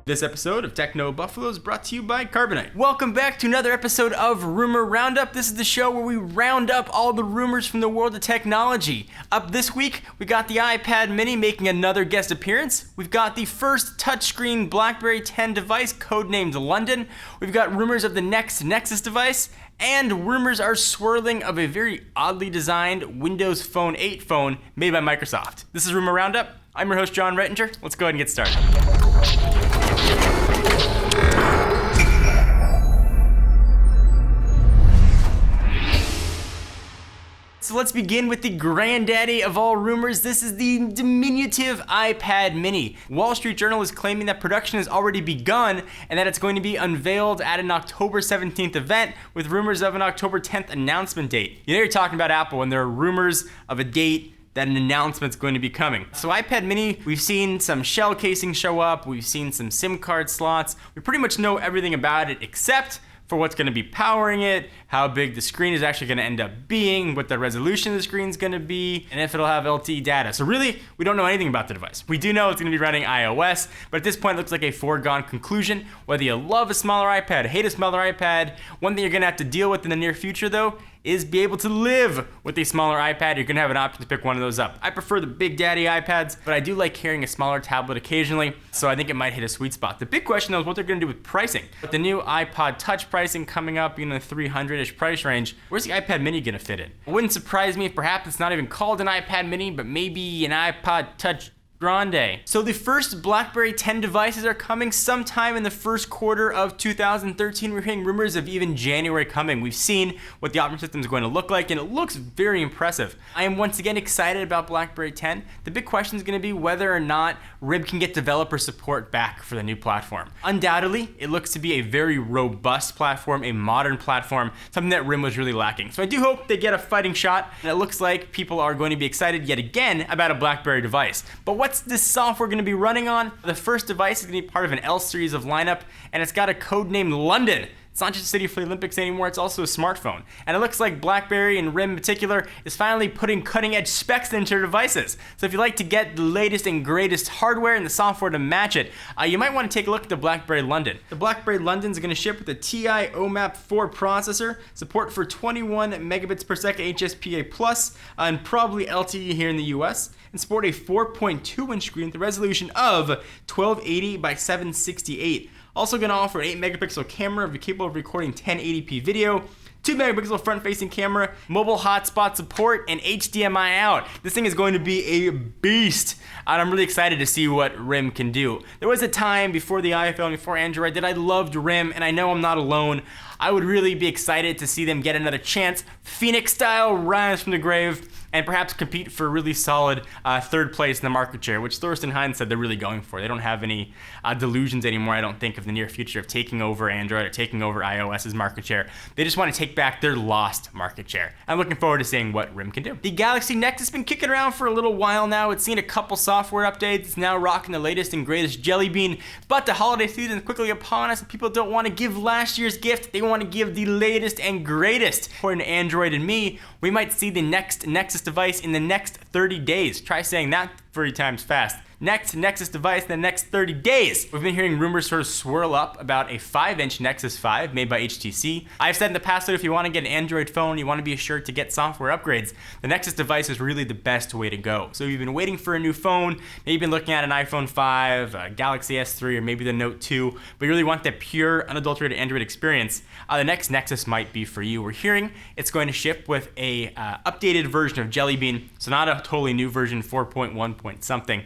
This episode of Techno Buffalo is brought to you by Carbonite. Welcome back to another episode of Rumor Roundup. This is the show where we round up all the rumors from the world of technology. Up this week, we got the iPad mini making another guest appearance. We've got the first touchscreen BlackBerry 10 device codenamed London. We've got rumors of the next Nexus device. And rumors are swirling of a very oddly designed Windows Phone 8 phone made by Microsoft. This is Rumor Roundup. I'm your host, John Rettinger. Let's go ahead and get started. So let's begin with the granddaddy of all rumors. This is the diminutive iPad mini. Wall Street Journal is claiming that production has already begun and that it's going to be unveiled at an October 17th event with rumors of an October 10th announcement date. You know you're talking about Apple when there are rumors of a date that an announcement's going to be coming. So iPad mini, we've seen some shell casing show up, we've seen some SIM card slots. We pretty much know everything about it except for what's going to be powering it, how big the screen is actually going to end up being, what the resolution of the screen is going to be, and if it'll have LTE data. So really, we don't know anything about the device. We do know it's going to be running iOS, but at this point it looks like a foregone conclusion. Whether you love a smaller iPad, hate a smaller iPad, one thing you're going to have to deal with in the near future though is be able to live with a smaller iPad. You're gonna have an option to pick one of those up. I prefer the big daddy iPads, but I do like carrying a smaller tablet occasionally, so I think it might hit a sweet spot. The big question though is what they're gonna do with pricing. With the new iPod Touch pricing coming up in the 300-ish price range, where's the iPad mini gonna fit in? It wouldn't surprise me if perhaps it's not even called an iPad mini, but maybe an iPod Touch Grande. So the first BlackBerry 10 devices are coming sometime in the first quarter of 2013. We're hearing rumors of even January coming. We've seen what the operating system is going to look like, and it looks very impressive. I am once again excited about BlackBerry 10. The big question is going to be whether or not RIM can get developer support back for the new platform. Undoubtedly, it looks to be a very robust platform, a modern platform, something that RIM was really lacking. So I do hope they get a fighting shot, and it looks like people are going to be excited yet again about a BlackBerry device. But what's this software going to be running on? The first device is going to be part of an L series of lineup, and it's got a code named London. It's not just a city for the Olympics anymore, it's also a smartphone. And it looks like BlackBerry and RIM in particular is finally putting cutting edge specs into their devices. So if you like to get the latest and greatest hardware and the software to match it, you might want to take a look at the BlackBerry London. The BlackBerry London is going to ship with a TI OMAP 4 processor, support for 21 megabits per second HSPA+, and probably LTE here in the US, and support a 4.2-inch screen with a resolution of 1280 by 768. Also going to offer an 8 megapixel camera if you're capable of recording 1080p video, 2 megapixel front-facing camera, mobile hotspot support, and HDMI out. This thing is going to be a beast, and I'm really excited to see what RIM can do. There was a time before the iPhone, before Android, that I loved RIM, and I know I'm not alone. I would really be excited to see them get another chance, Phoenix-style rise from the grave, and perhaps compete for a really solid third place in the market share, which Thorsten Hines said they're really going for. They don't have any delusions anymore, I don't think, of the near future of taking over Android or taking over iOS's market share. They just want to take back their lost market share. I'm looking forward to seeing what RIM can do. The Galaxy Nexus has been kicking around for a little while now. It's seen a couple software updates. It's now rocking the latest and greatest Jelly Bean, but the holiday season is quickly upon us, and people don't want to give last year's gift. They want to give the latest and greatest. According to Android and me, we might see the next Nexus device in the next 30 days. Try saying that 30 times fast. Next Nexus device in the next 30 days. We've been hearing rumors sort of swirl up about a 5-inch Nexus 5 made by HTC. I've said in the past that if you want to get an Android phone, you want to be assured to get software upgrades, the Nexus device is really the best way to go. So if you've been waiting for a new phone, maybe you've been looking at an iPhone 5, a Galaxy S3, or maybe the Note 2, but you really want that pure, unadulterated Android experience, the next Nexus might be for you. We're hearing it's going to ship with a updated version of Jelly Bean, so not a totally new version, 4.1 point something.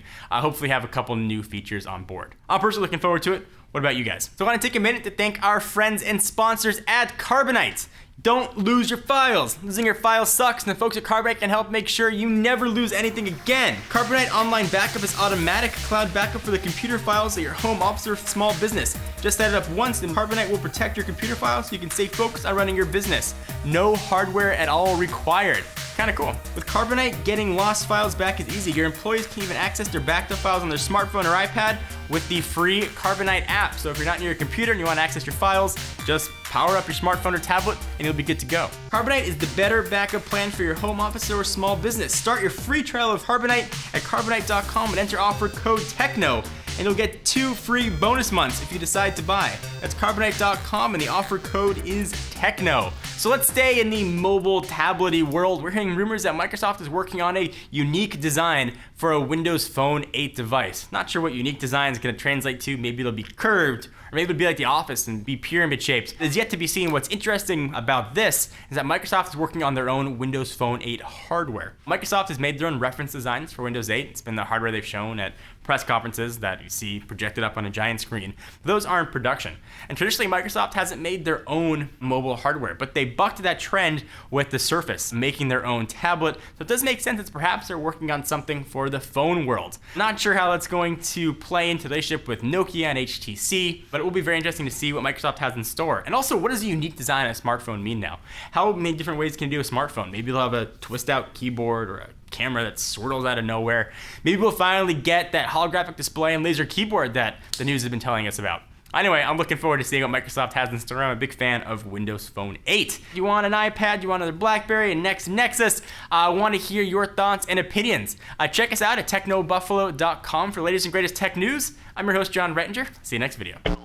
Hopefully have a couple new features on board. I'm personally looking forward to it. What about you guys? So I want to take a minute to thank our friends and sponsors at Carbonite. Don't lose your files. Losing your files sucks, and the folks at Carbonite can help make sure you never lose anything again. Carbonite Online Backup is automatic cloud backup for the computer files at your home office or small business. Just set it up once, and Carbonite will protect your computer files so you can stay focused on running your business. No hardware at all required. Kinda cool. With Carbonite, getting lost files back is easy. Your employees can even access their backed up files on their smartphone or iPad with the free Carbonite app. So if you're not near your computer and you want to access your files, just power up your smartphone or tablet, and you'll be good to go. Carbonite is the better backup plan for your home office or small business. Start your free trial of Carbonite at carbonite.com and enter offer code TECHNO, and you'll get 2 free bonus months if you decide to buy. That's carbonite.com, and the offer code is TECHNO. So let's stay in the mobile tablet-y world. We're hearing rumors that Microsoft is working on a unique design for a Windows Phone 8 device. Not sure what unique design is going to translate to. Maybe it'll be curved, or maybe it'll be like the Office and be pyramid shaped. It's yet to be seen. What's interesting about this is that Microsoft is working on their own Windows Phone 8 hardware. Microsoft has made their own reference designs for Windows 8. It's been the hardware they've shown at press conferences that you see projected up on a giant screen. Those aren't production. And traditionally, Microsoft hasn't made their own mobile hardware, but they bucked that trend with the Surface, making their own tablet. So it does make sense that perhaps they're working on something for the phone world. Not sure how that's going to play into the relationship with Nokia and HTC, but it will be very interesting to see what Microsoft has in store. And also, what does a unique design on a smartphone mean now? How many different ways can you do a smartphone? Maybe they'll have a twist out keyboard or a camera that swirls out of nowhere. Maybe we'll finally get that holographic display and laser keyboard that the news has been telling us about. Anyway, I'm looking forward to seeing what Microsoft has in store. I'm a big fan of Windows Phone 8. You want an iPad, you want another BlackBerry, and next Nexus, I want to hear your thoughts and opinions. Check us out at technobuffalo.com for the latest and greatest tech news. I'm your host, John Rettinger. See you next video.